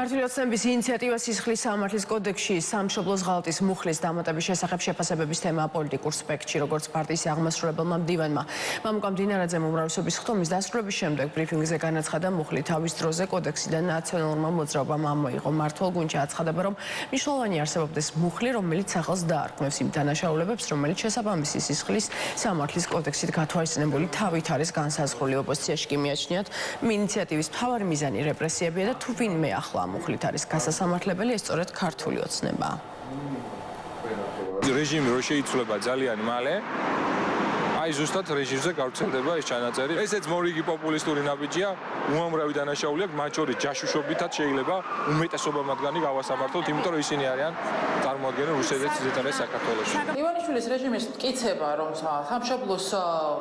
ქართული ოცნების ინიციატივა სისხლის სამართლის კოდექსში სამშობლოს ღალატის მუხლის დამატების შესახებ შეფასებების თემაა პოლიტიკურ სპექტრში, როგორც პარტიის აღმასრულებელმა მდივანმა. მამუკა მდინარაძემ უმრავლესობის ხდომის დასრულების შემდეგ ბრიფინგზე განაცხადა, მუხლი თავის დროზე კოდექსიდან ნაციონალურმა მოძრაობამ ამოიღო. მმართველ გუნდში აცხადება, რომ მნიშვნელოვანი არსებობდეს მუხლი, რომელიც სახელს დაარქმევს იმ დანაშაულებებს, რომელიც შესაბამისი სისხლის სამართლის კოდექსით გათვალისწინებული თავით არის განსაზღვრული. ოპოზიციაში კი მიაჩნიათ, ინიციატივის მთავარი მიზანი რეპრესიებია და თუ ვინმე ახლა მუხლით არის გასასამართლებელი, ეს სწორედ ქართული ოცნებაა. რეჟიმი რო შეიცვლება ძალიან მალე, აი ზუსტად რეჟიმზე გავრცელდება ეს ჩანაწერი. ესეც მორიგი პოპულისტური ნაბიჯია, უამრავი დანაშაული აქვს, მათ შორის ჯაშუშობითაც შეიძლება უმეტესობა მათგანი გავასამართლოთ, იმიტომ რომ ისინი არიან წარმოადგენენ რუსეთის ზეწარეს საქართველოში. ივანიშვილის რეჟიმის მტკიცება, რომ სამშობლოს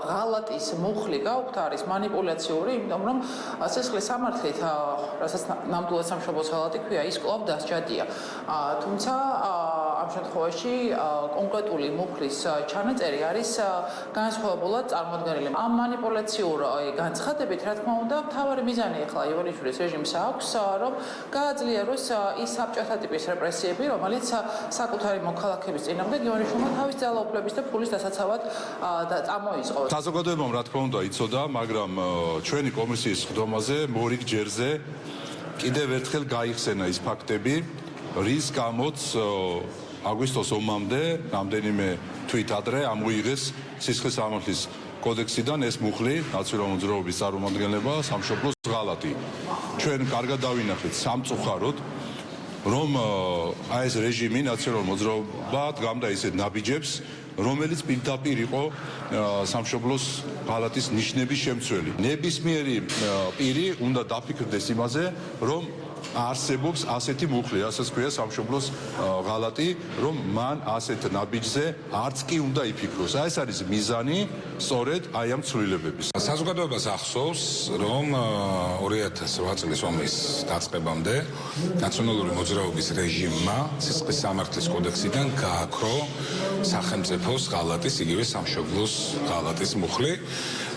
ღალატის მუხლი გაუქვთ არის манипуляციური, იმიტომ რომ სისხლის სამართლით, რასაც ნამდვილად სამშობლოს ღალატი ქვია, ის კვლავ დასჯადია. თუმცა ამ შემთხვევაში კონკრეტული მუხლის ჩანაწერი არის განსხვავებულად წარმოდგენილი. ამ манипуляციურ განცხადებით, რა თქმა უნდა, მთავარი მიზანი ახლა ივანიშვილის რეჟიმს აქვს, რომ გააძლიეროს ის საბჭოთა ტიპის რეპრესიები, რომელიც საკუთარი მოქალაქეების წინააღმდეგ ივანიშვილმა თავის ძალაუფლების და ფულის დასაცავად წამოიწყო. საზოგადოებამ რა თქმა უნდა იცოდა, მაგრამ ჩვენი კომისიის ხდომაზე მორიგ ჯერზე კიდევ ერთხელ გაიხსენა ის ფაქტები, რის გამოც აგვისტოს ომამდე რამდენიმე თვით ადრე ამოიღეს სისხლის სამართლის კოდექსიდან ეს მუხლი ნაციონალური მოძრაობის წარმომადგენლება სამშობლოს ღალატი. ჩვენ კარგად დავინახეთ სამწუხაროდ, რომ აი ეს რეჟიმი ნაციონალური მოძრაობა დგამდა ისეთ ნაბიჯებს, რომელიც პირდაპირ იყო სამშობლოს ღალატის ნიშნების შემცველი. ნებისმიერი პირი უნდა დაფიქრდეს იმაზე, რომ არსებობს ასეთი მუხლი, ასაც ქვია სამშობლოს ღალატი, რომ მან ასეთ ნაბიჯზე არც კი უნდა იფიქროს. ეს არის მიზანი სწორედ აი ამ ცვლილებების. საზოგადოებას ახსოვს, რომ 2008 წლის ომის დაწყებამდე ნაციონალური მოძრაობის რეჟიმმა სისხლის სამართლის კოდექსიდან გააქრო სახელმწიფოს ღალატის, იგივე სამშობლოს ღალატის მუხლი.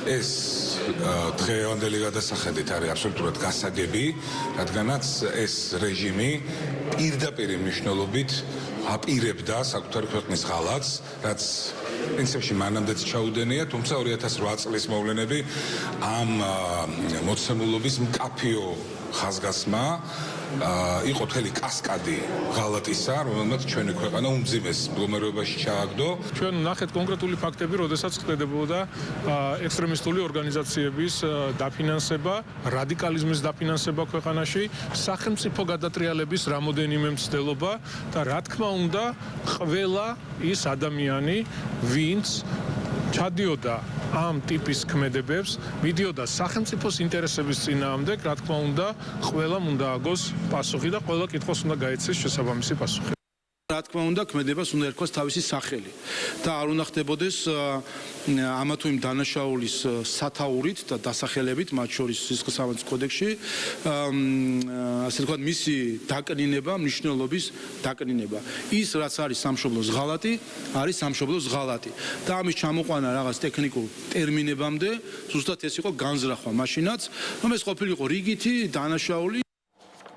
ეს დღევანდელი გადასახედით არის აბსოლუტურად გასაგები, რადგანაც ეს რეჟიმი პირდაპირ მნიშვნელობით აპირებდა საკუთარი ქვეყნის ღალატს, რაც პრინციპში მანამდეც ჩაუდენია, თუმცა 2008 წლის მოვლენები ამ მოცემულობის მკაფიო ხაზგასმა იყო მთელი კასკადი ღალატისა, რომელმაც ჩვენი ქვეყანა უმძიმეს მდგომარეობაში ჩააგდო. ჩვენ ნახეთ კონკრეტული ფაქტები, როდესაც ხდებოდა ექსტრემისტული ორგანიზაციების დაფინანსება, რადიკალიზმის დაფინანსება ქვეყანაში, სახელმწიფო გადატრიალების რამოდენიმე მცდელობა და რა თქმა უნდა, ყველა ის ადამიანი, ვინც ჩადიოდა ამ ტიპის ქმედებებს, მიდიოდა სახელმწიფოს ინტერესების წინააღმდეგ, რა თქმა უნდა, ყველამ უნდა აგოს პასუხი და ყველა კითხვას უნდა გაეცეს შესაბამისი პასუხი. რა თქმა უნდა, ქმედებას უნდა ერქვას თავისი სახელი და არ უნდა ხდებოდეს ამა თუ იმ დანაშაულის სათაურით და დასახელებით, მათ შორის სისხლის სამართლის კოდექსში, ასე ვთქვათ, მისი დაკნინება, მნიშვნელობის დაკნინება. ის, რაც არის სამშობლოს ღალატი, არის სამშობლოს ღალატი. და ამის ჩამოყვანა რაღაც ტექნიკურ ტერმინებამდე, ზუსტად ეს იყო განზრახვა მაშინაც, რომ ეს ყოფილიყო რიგითი დანაშაული.